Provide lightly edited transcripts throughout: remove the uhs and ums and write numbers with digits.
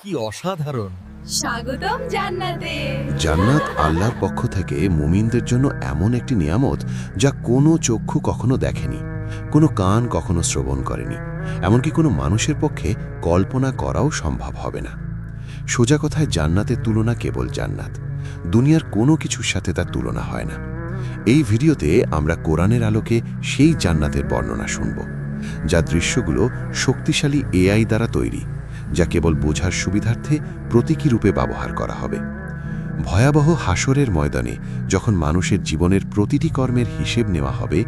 কি অসাধারণ! স্বাগতম জান্নাতে। জান্নাত আল্লাহর পক্ষ থেকে মুমিনদের জন্য এমন একটি নিয়ামত যা কোনো চক্ষু কখনো দেখেনি, কোনো কান কখনো শ্রবণ করেনি, এমনকি কোনো মানুষের পক্ষে কল্পনা করাও সম্ভব হবে না। সোজা কথায় জান্নাতের তুলনা কেবল জান্নাত, দুনিয়ার কোনো কিছুর সাথে তার তুলনা হয় না। এই ভিডিওতে আমরা কোরআনের আলোকে সেই জান্নাতের বর্ণনা শুনব, যা দৃশ্যগুলো শক্তিশালী এআই দ্বারা তৈরি, যা কেবল বোঝার সুবিধার্থে প্রতীকী রূপে ব্যবহার করা হবে। ভয়াবহ হাসরের ময়দানে যখন মানুষের জীবনের প্রতিটি কর্মের হিসেব নেওয়া হবে,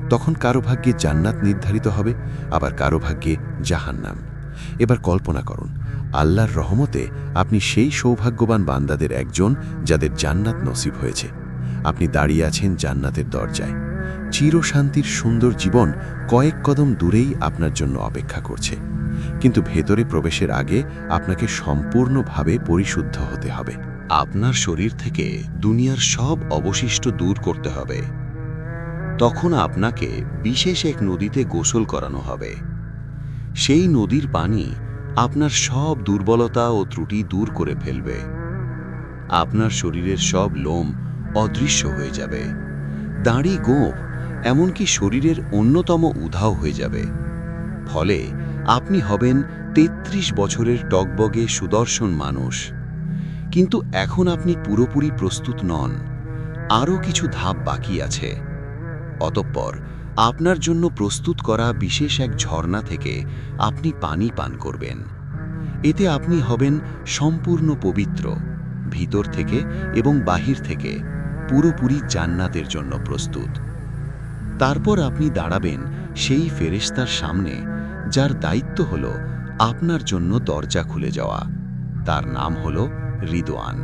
তখন কারো ভাগ্যে জান্নাত নির্ধারিত হবে, আবার কারো ভাগ্যে জাহান্নাম। এবার কল্পনা করুন, আল্লাহর রহমতে আপনি সেই সৌভাগ্যবান বান্দাদের একজন যাদের জান্নাত নসিব হয়েছে। আপনি দাঁড়িয়ে আছেন জান্নাতের দরজায়। চিরশান্তির সুন্দর জীবন কয়েক কদম দূরেই আপনার জন্য অপেক্ষা করছে। কিন্তু ভেতরে প্রবেশের আগে আপনাকে সম্পূর্ণভাবে পরিশুদ্ধ হতে হবে। আপনার শরীর থেকে দুনিয়ার সব অবশিষ্ট দূর করতে হবে। তখন আপনাকে বিশেষ এক নদীতে গোসল করানো হবে। সেই নদীর পানি আপনার সব দুর্বলতা ও ত্রুটি দূর করে ফেলবে। আপনার শরীরের সব লোম অদৃশ্য হয়ে যাবে, দাড়ি, গোঁফ, এমনকি শরীরের অন্যতম উধাও হয়ে যাবে। ফলে আপনি হবেন ৩৩ বছরের টগবগে সুদর্শন মানুষ। কিন্তু এখন আপনি পুরোপুরি প্রস্তুত নন, আরও কিছু ধাপ বাকি আছে। অতঃপর আপনার জন্য প্রস্তুত করা বিশেষ এক ঝর্ণা থেকে আপনি পানি পান করবেন। এতে আপনি হবেন সম্পূর্ণ পবিত্র, ভিতর থেকে এবং বাহির থেকে পুরোপুরি জান্নাতের জন্য প্রস্তুত। তারপর আপনি দাঁড়াবেন সেই ফেরেশতার সামনে, যার দায়িত্ব হল আপনার জন্য দরজা খুলে যাওয়া। তার নাম হল রিদওয়ান।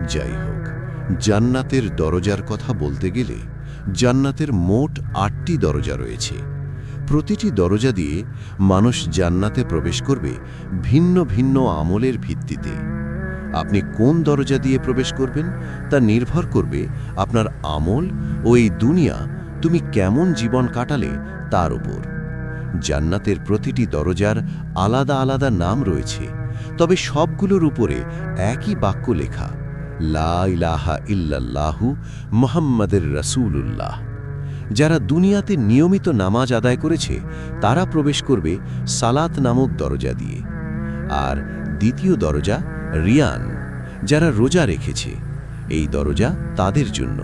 যাই হোক, জান্নাতের দরজার কথা বলতে গেলে জান্নাতের মোট ৮টি দরজা রয়েছে। প্রতিটি দরজা দিয়ে মানুষ জান্নাতে প্রবেশ করবে ভিন্ন ভিন্ন আমলের ভিত্তিতে। আপনি কোন দরজা দিয়ে প্রবেশ করবেন তা নির্ভর করবে আপনার আমল ও এই দুনিয়া তুমি কেমন জীবন কাটালে তার উপর। জান্নাতের প্রতিটি দরজার আলাদা আলাদা নাম রয়েছে, তবে সবগুলোর উপরে একই বাক্য লেখা, লা ইলাহা ইল্লাল্লাহু মুহাম্মাদুর রাসূলুল্লাহ। যারা দুনিয়াতে নিয়মিত নামাজ আদায় করেছে তারা প্রবেশ করবে সালাত নামক দরজা দিয়ে। আর দ্বিতীয় দরজা রিয়ান, যারা রোজা রেখেছে, এই দরজা তাদের জন্য।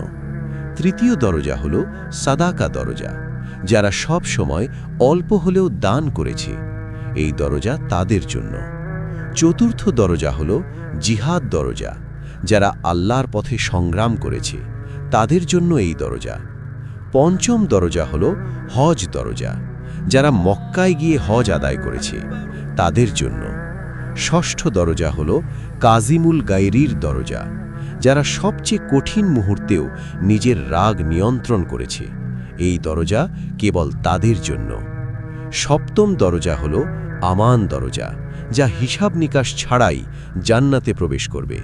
তৃতীয় দরজা হল সাদাকা দরজা, যারা সব সময় অল্প হলেও দান করেছে, এই দরজা তাদের জন্য। চতুর্থ দরজা হল জিহাদ দরজা, যারা আল্লাহর পথে সংগ্রাম করেছে, তাদের জন্য এই দরজা। পঞ্চম দরজা হল হজ দরজা, যারা মক্কায় গিয়ে হজ আদায় করেছে, তাদের জন্য। ষষ্ঠ দরজা হল কাজিমুল গায়রির দরজা, যারা সবচেয়ে কঠিন মুহূর্তেও নিজের রাগ নিয়ন্ত্রণ করেছে, এই দরজা কেবল তাদের জন্য। সপ্তম দরজা হল আমান দরজা, যা হিসাব নিকাশ ছাড়াই জান্নাতে প্রবেশ করবে,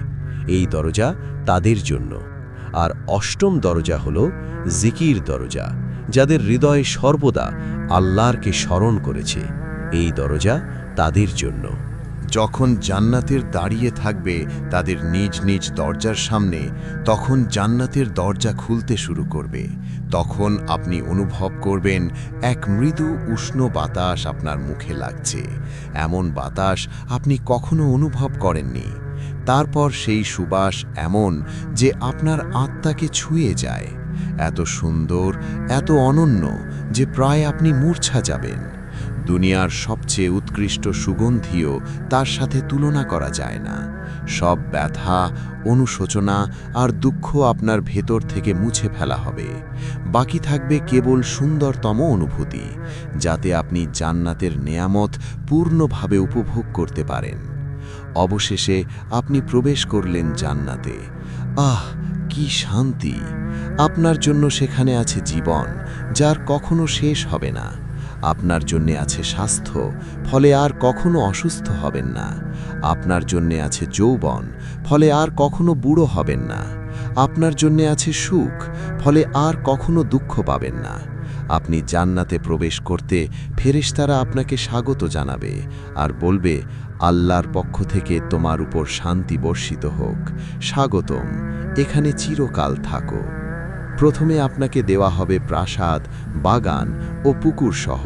এই দরজা তাদের জন্য। আর অষ্টম দরজা হল জিকির দরজা, যাদের হৃদয়ে সর্বদা আল্লাহকে স্মরণ করেছে, এই দরজা তাদের জন্য। যখন জান্নাতের দাঁড়িয়ে থাকবে তাদের নিজ নিজ দরজার সামনে, তখন জান্নাতের দরজা খুলতে শুরু করবে। তখন আপনি অনুভব করবেন এক মৃদু উষ্ণ বাতাস আপনার মুখে লাগছে। এমন বাতাস আপনি কখনো অনুভব করেননি। তারপর সেই সুবাস এমন যে আপনার আত্মাকে ছুঁয়ে যায়, এত সুন্দর, এত অনন্য যে প্রায় আপনি মূর্ছা যাবেন। দুনিয়ার সবচেয়ে উৎকৃষ্ট সুগন্ধিও তার সাথে তুলনা করা যায় না। সব ব্যথা, অনুশোচনা আর দুঃখ আপনার ভেতর থেকে মুছে ফেলা হবে। বাকি থাকবে কেবল সুন্দরতম অনুভূতি, যাতে আপনি জান্নাতের নেয়ামত পূর্ণভাবে উপভোগ করতে পারেন। অবশেষে আপনি প্রবেশ করলেন জান্নাতে। আহ, কি শান্তি! আপনার জন্য সেখানে আছে জীবন, যার কখনো শেষ হবে না। আপনার জন্যে আছে স্বাস্থ্য, ফলে আর কখনো অসুস্থ হবেন না। আপনার জন্যে আছে যৌবন, ফলে আর কখনো বুড়ো হবেন না। আপনার জন্যে আছে সুখ, ফলে আর কখনো দুঃখ পাবেন না। আপনি জান্নাতে প্রবেশ করতে ফেরেশতারা আপনাকে স্বাগত জানাবে আর বলবে, আল্লাহর পক্ষ থেকে তোমার উপর শান্তি বর্ষিত হোক, স্বাগতম, এখানে চিরকাল থাকো। প্রথমে আপনাকে দেওয়া হবে প্রাসাদ, বাগান ও পুকুর সহ।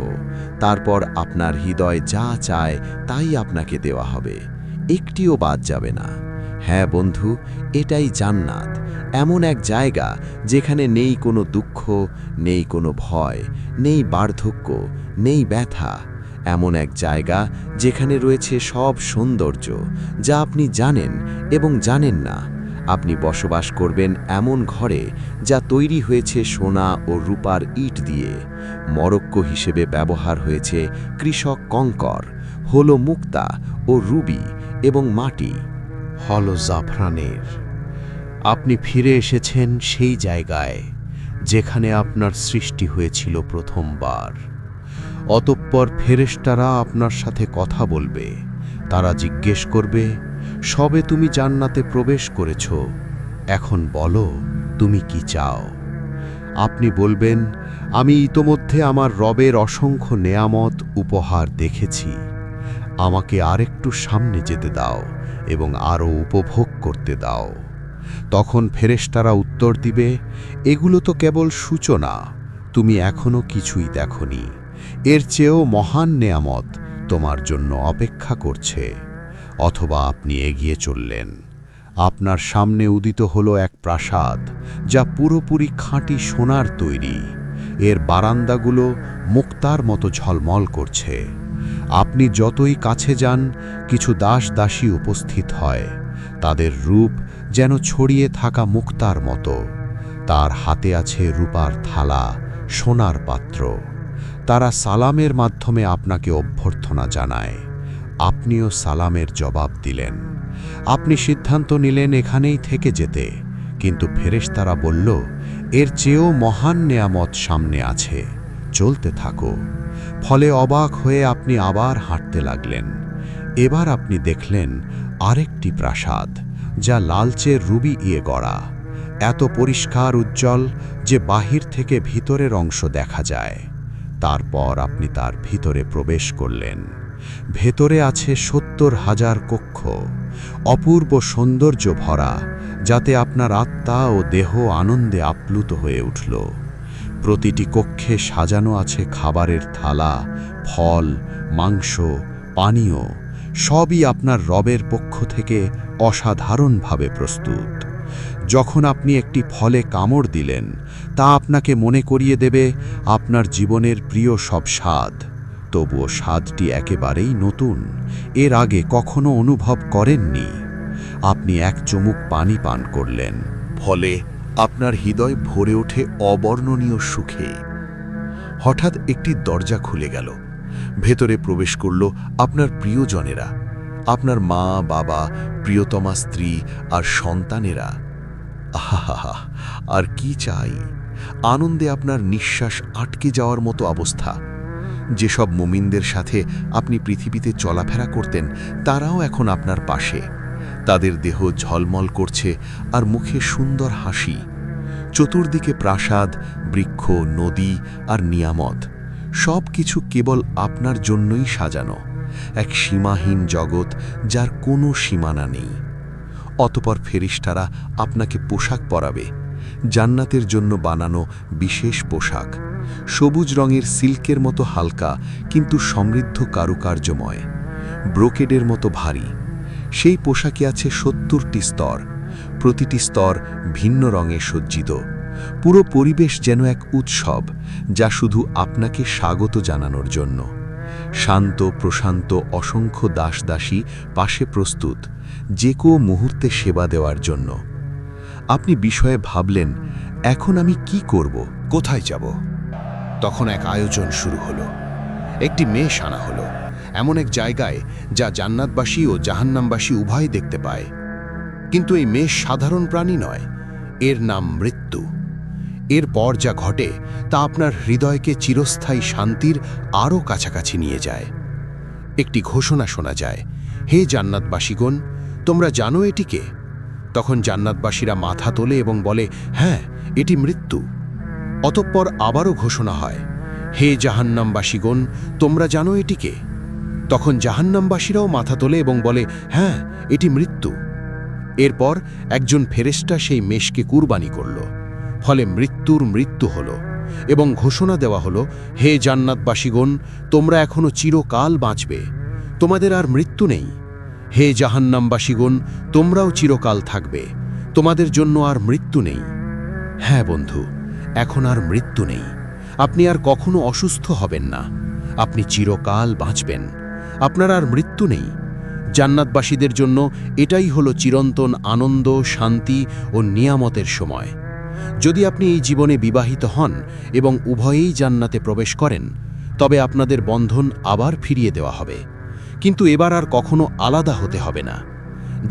তারপর আপনার হৃদয় যা চায় তাই আপনাকে দেওয়া হবে, একটিও বাদ যাবে না। হ্যাঁ বন্ধু, এটাই জান্নাত, এমন এক জায়গা যেখানে নেই কোনো দুঃখ, নেই কোনো ভয়, নেই বার্ধক্য, নেই ব্যথা। এমন এক জায়গা যেখানে রয়েছে সব সৌন্দর্য যা আপনি জানেন এবং জানেন না। আপনি বসবাস করবেন এমন ঘরে যা তৈরি হয়েছে সোনা ও রূপার ইট দিয়ে। মরক্কো হিসেবে ব্যবহার হয়েছে কৃষক কঙ্কর, হলো মুক্তা ও রুবি এবং মাটি হলো জাফরানের। আপনি ফিরে এসেছেন সেই জায়গায় যেখানে আপনার সৃষ্টি হয়েছিল প্রথমবার। অতঃপর ফেরেশতারা আপনার সাথে কথা বলবে। তারা জিজ্ঞেস করবে, সবে তুমি জান্নাতে প্রবেশ করেছ, এখন বলো তুমি কি চাও। আপনি বলবেন, আমি ইতোমধ্যে আমার রবের অসংখ্য নেয়ামত উপহার দেখেছি, আমাকে আরেকটু সামনে যেতে দাও এবং আরও উপভোগ করতে দাও। তখন ফেরেশতারা উত্তর দিবে, এগুলো তো কেবল সূচনা, তুমি এখনো কিছুই দেখনি, এর চেয়েও মহান নেয়ামত তোমার জন্য অপেক্ষা করছে। অথবা আপনি এগিয়ে চললেন, আপনার সামনে উদিত হলো এক প্রাসাদ যা পুরোপুরি খাঁটি সোনার তৈরি। এর বারান্দাগুলো মুক্তার মতো ঝলমল করছে। আপনি যতই কাছে যান, কিছু দাস দাসী উপস্থিত হয়, তাদের রূপ যেন ছড়িয়ে থাকা মুক্তার মতো। তার হাতে আছে রূপার থালা, সোনার পাত্র। তারা সালামের মাধ্যমে আপনাকে অভ্যর্থনা জানায়। আপনিও সালামের জবাব দিলেন। আপনি সিদ্ধান্ত নিলেন এখানেই থেকে যেতে, কিন্তু ফেরেশতারা বলল, এর চেয়েও মহান নেয়ামত সামনে আছে, চলতে থাকো। ফলে অবাক হয়ে আপনি আবার হাঁটতে লাগলেন। এবার আপনি দেখলেন আরেকটি প্রাসাদ যা লালচে রুবি ইয়ে গড়া, এত পরিষ্কার উজ্জ্বল যে বাহির থেকে ভিতরের অংশ দেখা যায়। তারপর আপনি তার ভিতরে প্রবেশ করলেন। ভেতরে আছে ৭০,০০০ কক্ষ, অপূর্ব সৌন্দর্য ভরা, যাতে আপনার আত্মা ও দেহ আনন্দে আপ্লুত হয়ে উঠল। প্রতিটি কক্ষে সাজানো আছে খাবারের থালা, ফল, মাংস, পানীয়, সবই আপনার রবের পক্ষ থেকে অসাধারণভাবে প্রস্তুত। যখন আপনি একটি ফলে কামড় দিলেন, তা আপনাকে মনে করিয়ে দেবে আপনার জীবনের প্রিয় সব স্বাদ। তবুও স্বাদটি একেবারেই নতুন, এর আগে কখনো অনুভব করেননি। আপনি এক চুমুক পানি পান করলেন, ফলে আপনার হৃদয় ভরে ওঠে অবর্ণনীয় সুখে। হঠাৎ একটি দরজা খুলে গেল। ভেতরে প্রবেশ করল আপনার প্রিয়জনেরা, আপনার মা, বাবা, প্রিয়তমা স্ত্রী আর সন্তানেরা। আহা, আর কি চাই! আনন্দে আপনার নিঃশ্বাস আটকে যাওয়ার মতো অবস্থা। যেসব মুমিনদের সাথে আপনি পৃথিবীতে চলাফেরা করতেন, তারাও এখন আপনার পাশে। তাদের দেহ ঝলমল করছে আর মুখে সুন্দর হাসি। চতুর্দিকে প্রাসাদ, বৃক্ষ, নদী আর নিয়ামত, সব কিছু কেবল আপনার জন্যই সাজানো, এক সীমাহীন জগৎ যার কোনো সীমানা নেই। অতপর ফেরেশতারা আপনাকে পোশাক পরাবে, জান্নাতের জন্য বানানো বিশেষ পোশাক, সবুজ রঙের সিল্কের মতো হালকা কিন্তু সমৃদ্ধ কারুকার্যময়, ব্রোকেডের মতো ভারী। সেই পোশাকে আছে ৭০টি স্তর, প্রতিটি স্তর ভিন্ন রঙে সজ্জিত। পুরো পরিবেশ যেন এক উৎসব, যা শুধু আপনাকে স্বাগত জানানোর জন্য। শান্ত প্রশান্ত অসংখ্য দাসদাসী পাশে প্রস্তুত, যে কোনো মুহূর্তে সেবা দেওয়ার জন্য। আপনি বিষয়ে ভাবলেন, এখন আমি কি করব, কোথায় যাব? তখন এক আয়োজন শুরু হলো। একটি মেষ আনা হলো, এমন এক জায়গায় যা জান্নাতবাসী ও জাহান্নামবাসী উভয় দেখতে পায়। কিন্তু এই মেষ সাধারণ প্রাণী নয়, এর নাম মৃত্যু। এরপর যা ঘটে তা আপনার হৃদয়কে চিরস্থায়ী শান্তির আরও কাছাকাছি নিয়ে যায়। একটি ঘোষণা শোনা যায়, হে জান্নাতবাসীগণ, তোমরা জানো এটিকে? তখন জান্নাতবাসীরা মাথা তোলে এবং বলে, হ্যাঁ, এটি মৃত্যু। অতঃপর আবারও ঘোষণা হয়, হে জাহান্নামবাসীগণ, তোমরা জানো এটিকে? তখন জাহান্নামবাসীরাও মাথা তোলে এবং বলে, হ্যাঁ, এটি মৃত্যু। এরপর একজন ফেরেশতা সেই মেষকে কুরবানি করল, ফলে মৃত্যুর মৃত্যু হল এবং ঘোষণা দেওয়া হলো, হে জান্নাতবাসীগণ, তোমরা এখনো চিরকাল বাঁচবে, তোমাদের আর মৃত্যু নেই। হে জাহান্নামবাসীগণ, তোমরাও চিরকাল থাকবে, তোমাদের জন্য আর মৃত্যু নেই। হ্যাঁ বন্ধু, এখন আর মৃত্যু নেই। আপনি আর কখনো অসুস্থ হবেন না, আপনি চিরকাল বাঁচবেন, আপনার আর মৃত্যু নেই। জান্নাতবাসীদের জন্য এটাই হলো চিরন্তন আনন্দ, শান্তি ও নিয়ামতের সময়। যদি আপনি এই জীবনে বিবাহিত হন এবং উভয়েই জান্নাতে প্রবেশ করেন, তবে আপনাদের বন্ধন আবার ফিরিয়ে দেওয়া হবে, কিন্তু এবার আর কখনো আলাদা হতে হবে না।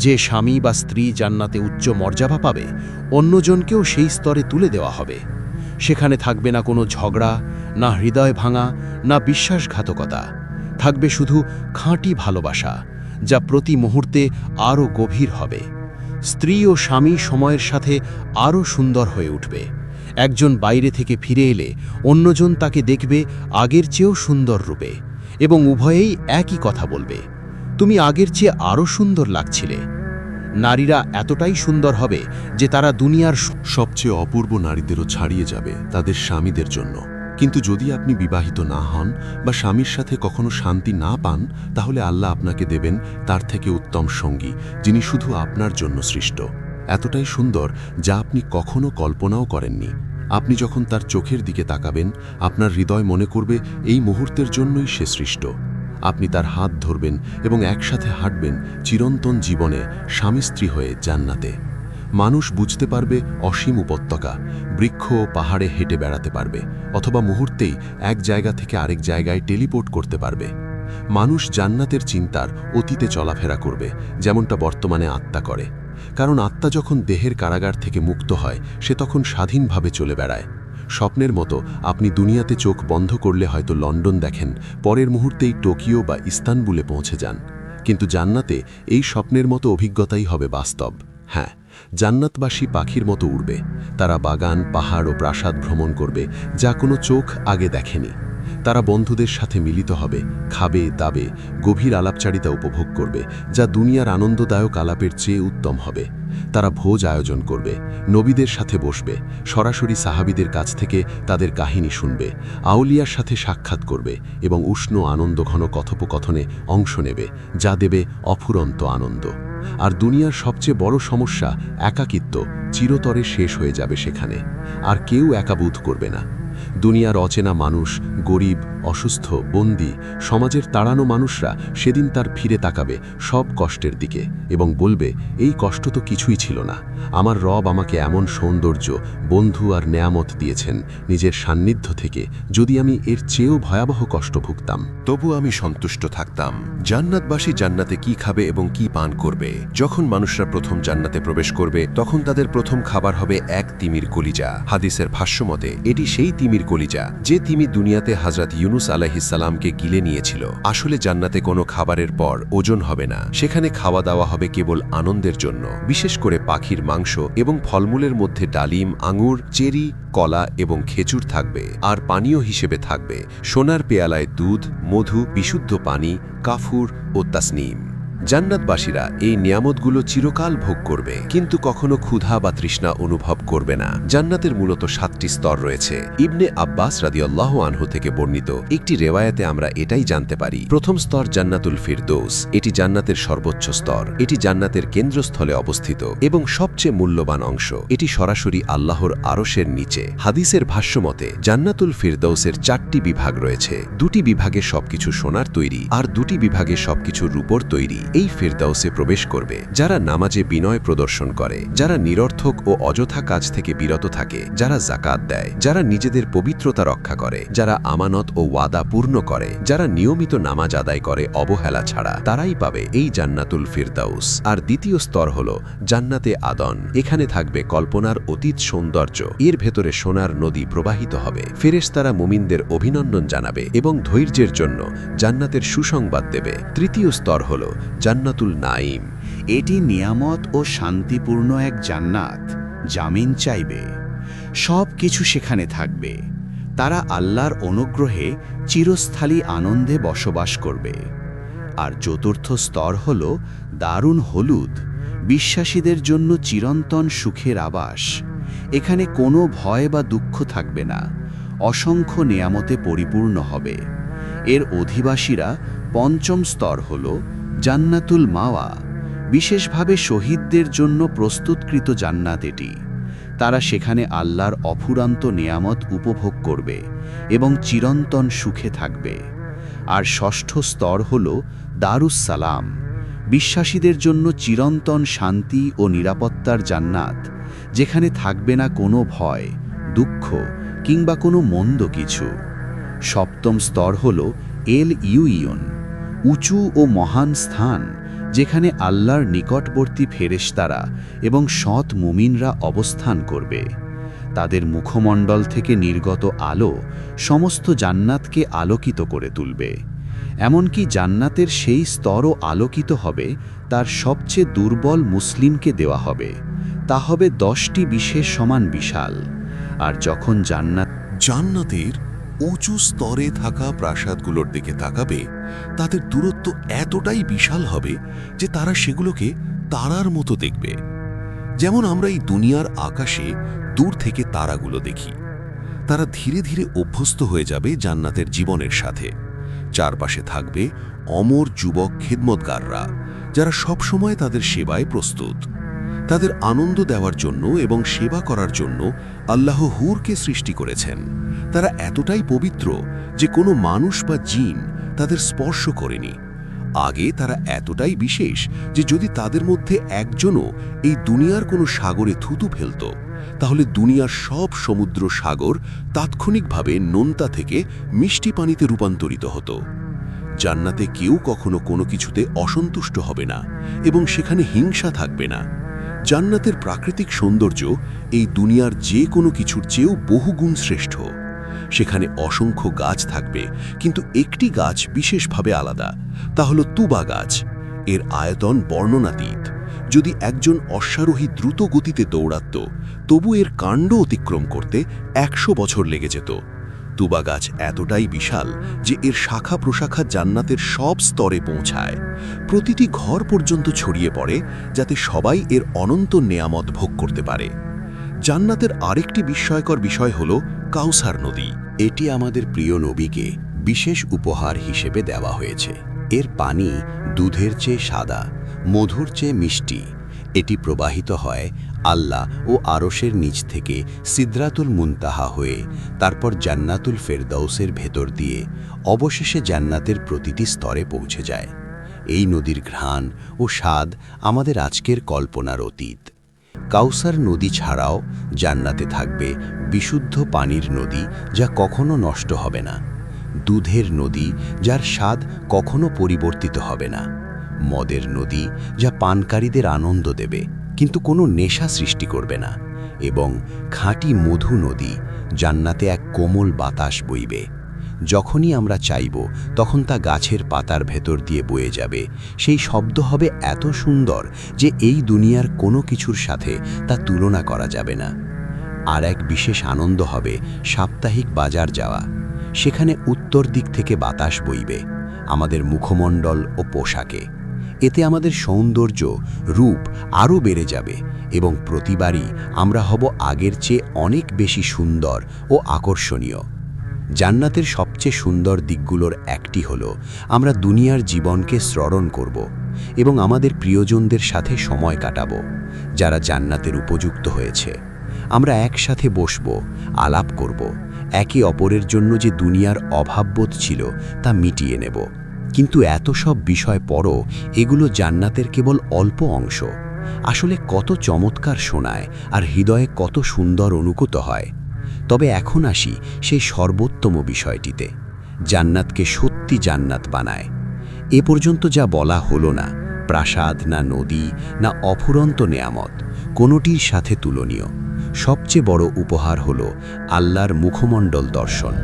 যে স্বামী বা স্ত্রী জান্নাতে উচ্চ মর্যাদা পাবে, অন্যজনকেও সেই স্তরে তুলে দেওয়া হবে। সেখানে থাকবে না কোনো ঝগড়া, না হৃদয় ভাঙা, না বিশ্বাসঘাতকতা। থাকবে শুধু খাঁটি ভালোবাসা, যা প্রতি মুহূর্তে আরও গভীর হবে। স্ত্রী ও স্বামী সময়ের সাথে আরও সুন্দর হয়ে উঠবে। একজন বাইরে থেকে ফিরে এলে অন্যজন তাকে দেখবে আগের চেয়েও সুন্দর রূপে, এবং উভয়েই একই কথা বলবে, তুমি আগের চেয়ে আরও সুন্দর লাগছিলে। নারীরা এতটাই সুন্দর হবে যে তারা দুনিয়ার সবচেয়ে অপূর্ব নারীদেরও ছাড়িয়ে যাবে তাদের স্বামীদের জন্য। কিন্তু যদি আপনি বিবাহিত না হন বা স্বামীর সাথে কখনো শান্তি না পান, তাহলে আল্লাহ আপনাকে দেবেন তার থেকে উত্তম সঙ্গী, যিনি শুধু আপনার জন্য সৃষ্ট। এতটাই সুন্দর যা আপনি কখনো কল্পনাও করেননি। আপনি যখন তার চোখের দিকে তাকাবেন, আপনার হৃদয় মনে করবে এই মুহূর্তের জন্যই সে সৃষ্ট। আপনি তার হাত ধরবেন এবং একসাথে হাঁটবেন চিরন্তন জীবনে স্বামী স্ত্রী হয়ে জান্নাতে। মানুষ বুঝতে পারবে অসীম উপত্যকা, বৃক্ষ ও পাহাড়ে হেঁটে বেড়াতে পারবে, অথবা মুহূর্তেই এক জায়গা থেকে আরেক জায়গায় টেলিপোর্ট করতে পারবে। মানুষ জান্নাতের চিন্তার অতীতে চলাফেরা করবে, যেমনটা বর্তমানে আত্মা করে। কারণ আত্মা যখন দেহের কারাগার থেকে মুক্ত হয়, সে তখন স্বাধীনভাবে চলে বেড়ায়। স্বপ্নের মতো আপনি দুনিয়াতে চোখ বন্ধ করলে হয়তো লন্ডন দেখেন, পরের মুহূর্তেই টোকিও বা ইস্তানবুলে পৌঁছে যান। কিন্তু জান্নাতে এই স্বপ্নের মতো অভিজ্ঞতাই হবে বাস্তব। হ্যাঁ, জান্নাতবাসী পাখির মতো উড়বে। তারা বাগান, পাহাড় ও প্রাসাদ ভ্রমণ করবে, যা কোনো চোখ আগে দেখেনি। তারা বন্ধুদের সাথে মিলিত হবে, খাবে, দাবে, গভীর আলাপচারিতা উপভোগ করবে, যা দুনিয়ার আনন্দদায়ক আলাপের চেয়ে উত্তম হবে। তারা ভোজ আয়োজন করবে, নবীদের সাথে বসবে, সরাসরি সাহাবীদের কাছ থেকে তাদের কাহিনী শুনবে, আউলিয়ার সাথে সাক্ষাৎ করবে এবং উষ্ণ আনন্দঘন কথোপকথনে অংশ নেবে, যা দেবে অফুরন্ত আনন্দ। আর দুনিয়ার সবচেয়ে বড় সমস্যা একাকিত্ব চিরতরে শেষ হয়ে যাবে সেখানে। আর কেউ একাবোধ করবে না। দুনিয়ার অচেনা মানুষ, গরিব, অসুস্থ, বন্দী, সমাজের তাড়ানো মানুষরা সেদিন তার ফিরে তাকাবে সব কষ্টের দিকে এবং বলবে, এই কষ্ট তো কিছুই ছিল না। আমার রব আমাকে এমন সৌন্দর্য, বন্ধু আর নেয়ামত দিয়েছেন নিজের সান্নিধ্য থেকে, যদি আমি এর চেয়েও ভয়াবহ কষ্ট ভুগতাম, তবু আমি সন্তুষ্ট থাকতাম। জান্নাতবাসী জান্নাতে কি খাবে এবং কি পান করবে? যখন মানুষরা প্রথম জান্নাতে প্রবেশ করবে, তখন তাদের প্রথম খাবার হবে এক তিমির কলিজা। হাদিসের ভাষ্যমতে এটি সেই তিমির কলিজা যে তিমি দুনিয়াতে হযরত ইউনুস আলাইহিস সালামকে গিলে নিয়েছিল। আসলে জান্নাতে কোনো খাবারের পর ওজন হবে না, সেখানে খাওয়া দাওয়া হবে কেবল আনন্দের জন্য। বিশেষ করে পাখির মাংস এবং ফলমূলের মধ্যে ডালিম, আঙুর, চেরি, কলা এবং খেজুর থাকবে। আর পানীয় হিসেবে থাকবে সোনার পেয়ালায় দুধ, মধু, বিশুদ্ধ পানি, কাফুর ও তাসনিম। জান্নাতবাসীরা এই নিয়ামতগুলো চিরকাল ভোগ করবে, কিন্তু কখনো ক্ষুধা বা তৃষ্ণা অনুভব করবে না। জান্নাতের মূলত 7টি স্তর রয়েছে। ইবনে আব্বাস রাদিয়াল্লাহু আনহু থেকে বর্ণিত একটি রেওয়ায়াতে আমরা এটাই জানতে পারি। প্রথম স্তর জান্নাতুল ফিরদৌস। এটি জান্নাতের সর্বোচ্চ স্তর। এটি জান্নাতের কেন্দ্রস্থলে অবস্থিত এবং সবচেয়ে মূল্যবান অংশ। এটি সরাসরি আল্লাহর আরশের নিচে। হাদিসের ভাষ্যমতে জান্নাতুল ফিরদৌসের 4টি বিভাগ রয়েছে। 2টি বিভাগে সবকিছু সোনার তৈরি, আর 2টি বিভাগে সবকিছু রূপোর তৈরি। এই ফিরদাউসে প্রবেশ করবে যারা নামাজে বিনয় প্রদর্শন করে, যারা নিরর্থক ও অযথা কাজ থেকে বিরত থাকে, যারা যাকাত দেয়, যারা নিজেদের পবিত্রতা রক্ষা করে, যারা আমানত ও ওয়াদা পূর্ণ করে, যারা নিয়মিত নামাজ আদায় করে অবহেলা ছাড়া, তারাই পাবে এই জান্নাতুল ফিরদাউস। আর দ্বিতীয় স্তর হল জান্নাতে আদন। এখানে থাকবে কল্পনার অতীত সৌন্দর্য। এর ভেতরে সোনার নদী প্রবাহিত হবে। ফেরেশতারা মুমিনদের অভিনন্দন জানাবে এবং ধৈর্যের জন্য জান্নাতের সুসংবাদ দেবে। তৃতীয় স্তর হল জান্নাতুল নাঈম। এটি নিয়ামত ও শান্তিপূর্ণ এক জান্নাত। জামিন চাইবে, সব কিছু সেখানে থাকবে। তারা আল্লাহর অনুগ্রহে চিরস্থায়ী আনন্দে বসবাস করবে। আর চতুর্থ স্তর হল দারুণ হলুদ, বিশ্বাসীদের জন্য চিরন্তন সুখের আবাস। এখানে কোনো ভয় বা দুঃখ থাকবে না, অসংখ্য নেয়ামতে পরিপূর্ণ হবে। এর অধিবাসীরা পঞ্চম স্তর হল জান্নাতুল মাওয়া, বিশেষভাবে শহীদদের জন্য প্রস্তুতকৃত জান্নাত এটি। তারা সেখানে আল্লাহর অফুরান্ত নেয়ামত উপভোগ করবে এবং চিরন্তন সুখে থাকবে। আর ষষ্ঠ স্তর হল দারুস সালাম, বিশ্বাসীদের জন্য চিরন্তন শান্তি ও নিরাপত্তার জান্নাত, যেখানে থাকবে না কোনো ভয়, দুঃখ কিংবা কোনো মন্দ কিছু। সপ্তম স্তর হল এল ইউইয়ন, উঁচু ও মহান স্থান, যেখানে আল্লাহর নিকটবর্তী ফেরেশতারা এবং সৎ মুমিনরা অবস্থান করবে। তাদের মুখমণ্ডল থেকে নির্গত আলো সমস্ত জান্নাতকে আলোকিত করে তুলবে। এমনকি জান্নাতের সেই স্তরও আলোকিত হবে, তার সবচেয়ে দুর্বল মুসলিমকে দেওয়া হবে। তা হবে 10টি বিশেষ সমান বিশাল। আর যখন জান্নাতের উঁচু স্তরে থাকা প্রাসাদগুলোর দিকে তাকাবে, তাদের দূরত্ব এতটাই বিশাল হবে যে তারা সেগুলোকে তারার মতো দেখবে। যেমন আমরা এই দুনিয়ার আকাশে দূর থেকে তারাগুলো দেখি। তারা ধীরে ধীরে অভ্যস্ত হয়ে যাবে জান্নাতের জীবনের সাথে। চারপাশে থাকবে অমর যুবক খেদমতগাররা, যারা সবসময় তাদের সেবায় প্রস্তুত। তাদের আনন্দ দেওয়ার জন্য এবং সেবা করার জন্য আল্লাহ হুরকে সৃষ্টি করেছেন। তারা এতটাই পবিত্র যে কোনো মানুষ বা জিন তাদের স্পর্শ করেনি। আগে তারা এতটাই বিশেষ যে যদি তাদের মধ্যে একজনও এই দুনিয়ার কোনো সাগরে থুতু ফেলত, তাহলে দুনিয়ার সব সমুদ্র সাগর তাৎক্ষণিকভাবে নোনতা থেকে মিষ্টি পানিতে রূপান্তরিত হতো। জান্নাতে কেউ কখনো কোনো কিছুতে অসন্তুষ্ট হবে না এবং সেখানে হিংসা থাকবে না। জান্নাতের প্রাকৃতিক সৌন্দর্য এই দুনিয়ার যে কোনো কিছুর চেয়েও বহুগুণ শ্রেষ্ঠ। সেখানে অসংখ্য গাছ থাকবে, কিন্তু একটি গাছ বিশেষভাবে আলাদা, তা হল তুবা গাছ। এর আয়তন বর্ণনাতীত। যদি একজন অশ্বারোহী দ্রুত গতিতে দৌড়াত, তবু এর কাণ্ড অতিক্রম করতে 100 বছর লেগে যেত। তুবা গাছ এতটাই বিশাল যে এর শাখা প্রশাখা জান্নাতের সব স্তরে পৌঁছায়, প্রতিটি ঘর পর্যন্ত ছড়িয়ে পড়ে, যাতে সবাই এর অনন্ত নেয়ামত ভোগ করতে পারে। জান্নাতের আরেকটি বিস্ময়কর বিষয় হল কাউসার নদী। এটি আমাদের প্রিয় নবীকে বিশেষ উপহার হিসেবে দেওয়া হয়েছে। এর পানি দুধের চেয়ে সাদা, মধুর চেয়ে মিষ্টি। এটি প্রবাহিত হয় আল্লাহ ও আরশের নিচ থেকে সিদরাতুল মুনতাহা হয়ে, তারপর জান্নাতুল ফেরদাউসের ভেতর দিয়ে অবশেষে জান্নাতের প্রতিটি স্তরে পৌঁছে যায়। এই নদীর ঘ্রাণ ও স্বাদ আমাদের আজকের কল্পনার অতীত। কাউসার নদী ছাড়াও জান্নাতে থাকবে বিশুদ্ধ পানির নদী, যা কখনো নষ্ট হবে না; দুধের নদী, যার স্বাদ কখনো পরিবর্তিত হবে না; মদের নদী, যা পানকারীদের আনন্দ দেবে কিন্তু কোনো নেশা সৃষ্টি করবে না; এবং খাঁটি মধু নদী, জান্নাতে এক কোমল বাতাস বইবে। যখনই আমরা চাইব তখন তা গাছের পাতার ভেতর দিয়ে বয়ে যাবে। সেই শব্দ হবে এত সুন্দর যে এই দুনিয়ার কোনো কিছুর সাথে তা তুলনা করা যাবে না। আর এক বিশেষ আনন্দ হবে সাপ্তাহিক বাজার যাওয়া। সেখানে উত্তর দিক থেকে বাতাস বইবে আমাদের মুখমণ্ডল ও পোশাকে। এতে আমাদের সৌন্দর্য, রূপ আরও বেড়ে যাবে এবং প্রতিবারই আমরা হব আগের চেয়ে অনেক বেশি সুন্দর ও আকর্ষণীয়। জান্নাতের সবচেয়ে সুন্দর দিকগুলোর একটি হলো আমরা দুনিয়ার জীবনকে স্মরণ করব এবং আমাদের প্রিয়জনদের সাথে সময় কাটাবো যারা জান্নাতের উপযুক্ত হয়েছে। আমরা একসাথে বসবো, আলাপ করব, একে অপরের জন্য যে দুনিয়ার অভাববোধ ছিল তা মিটিয়ে নেব। কিন্তু এত সব বিষয় পরও এগুলো জান্নাতের কেবল অল্প অংশ। আসলে কত চমৎকার শোনায় আর হৃদয়ে কত সুন্দর অনুভূত হয়। তবে এখন আসি সেই সর্বোত্তম বিষয়টিতে, জান্নাতকে সত্যি জান্নাত বানায়। এ পর্যন্ত যা বলা হলো না, প্রাসাদ না নদী না অফুরন্ত নেয়ামত, কোনোটির সাথে তুলনীয়। সবচেয়ে বড় উপহার হলো আল্লাহর মুখমণ্ডল দর্শন,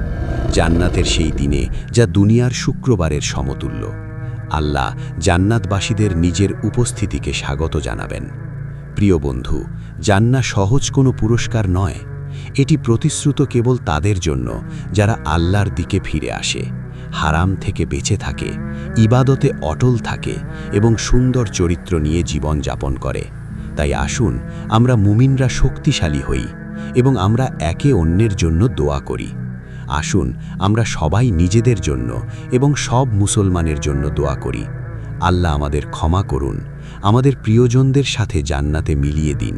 জান্নাতের সেই দিনে যা দুনিয়ার শুক্রবারের সমতুল্য। আল্লাহ জান্নাতবাসীদের নিজের উপস্থিতিকে স্বাগত জানাবেন। প্রিয় বন্ধু, জান্নাত সহজ কোনো পুরস্কার নয়। এটি প্রতিশ্রুত কেবল তাদের জন্য যারা আল্লাহর দিকে ফিরে আসে, হারাম থেকে বেঁচে থাকে, ইবাদতে অটল থাকে এবং সুন্দর চরিত্র নিয়ে জীবন যাপন করে। তাই আসুন আমরা মুমিনরা শক্তিশালী হই এবং আমরা একে অন্যের জন্য দোয়া করি। আসুন আমরা সবাই নিজেদের জন্য এবং সব মুসলমানের জন্য দোয়া করি। আল্লাহ আমাদের ক্ষমা করুন, আমাদের প্রিয়জনদের সাথে জান্নাতে মিলিয়ে দিন,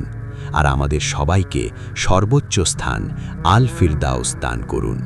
আর আমাদের সবাইকে সর্বোচ্চ স্থান আল ফিরদাউস দান করুন।